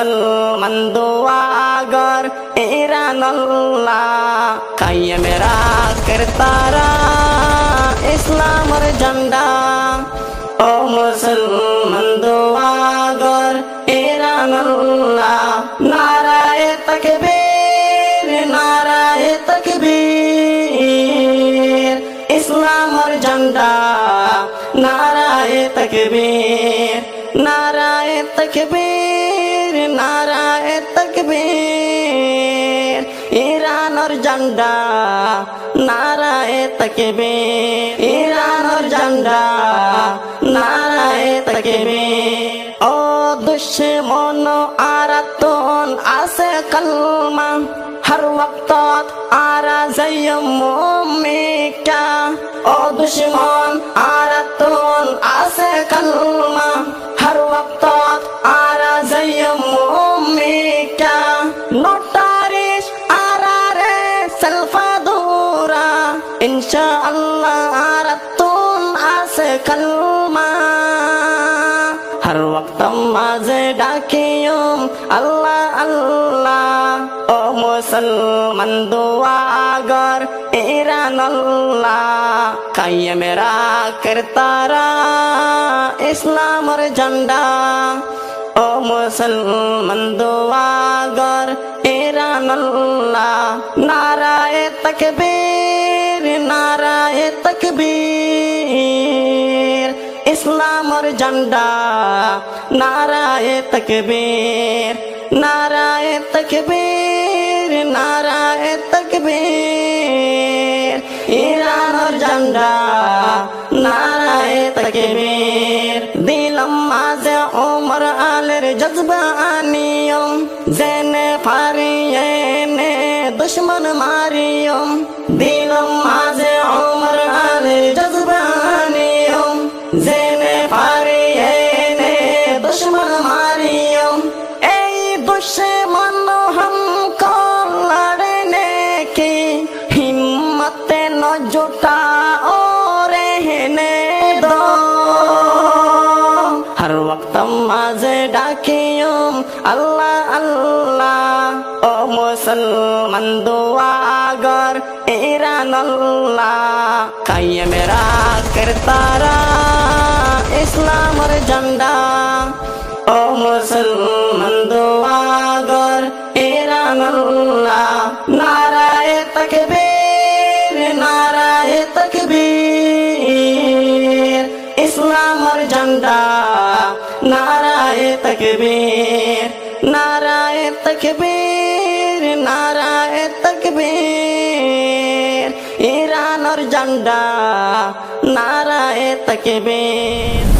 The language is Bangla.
মুসলমান দুআগর ইরান আল্লাহ কায়েম রাখের তারা ইসলামের ঝান্ডা ও মুসলমান দুআগর ইরান আল্লাহ নারায়ে তাকবীর নারায়ে তাকবীর ইসলামের ঝান্ডা নারায়ে তাকবীর নারায়ে তাকবীর নারায়ে তাকবীর ইরানের ঝান্ডা নারায়ে তাকবীর ইরানের ঝান্ডা নারায়ে তাকবীর ও দুশ্মন আরাতন আছে কলমা হর ওয়াক্তত আরা জয়মুমিকা ও দুশ্মন আরাতন আছে কলমা হর ওয়াক্তত আরা জয়মুমিকা নোটারিশ আরারে সালফাদুরা ইনশাআল্লাহ আরাতন আছে কলমা হর ওয়াক্ত মাঝে ডাকিয়ুম আল্লাহ আল্লাহ ও মুসলমান দুআগর ইরান আল্লাহ কায়েম রাখের তারা ইসলামের ঝান্ডা ও মুসলমান দুআগর ইরান আল্লাহ নারায়ে তাকবীর নারায়ে তাকবীর ইসলামের ঝান্ডা নারায়ে তাকবীর নারায়ে তাকবীর নারায়ে তাকবীর ইরানের ঝান্ডা নারায়ে তাকবীর দিলম মাঝে ওমর আলের জজবা আনিয়ম জেনে ফারিয়ে নে দুশ্মন মারিয়ম দিলম মাঝে ওমর আলের জজবা আনিয়ম জেনে ফারিয়ে নে দুশ্মন মারিয়ম এই দুশ্মন हमको लड़ने की हिम्मत न जुटाओ रहने दो हर वक्त माज़े डाकियुम अल्लाह अल्लाह ओ मुसलमान दुआगर इरान अल्लाह कायम राखेर तारा इस्लामेर झंडा ओ मुसलमान दुआगर इरान अल्लाह नाराये तकबीर नाराये तकबीर इस्लामेर झंडा नाराये तकबीर नाराये तकबीर नाराये तकबीर इरानेर झंडा नाराये तकबीर।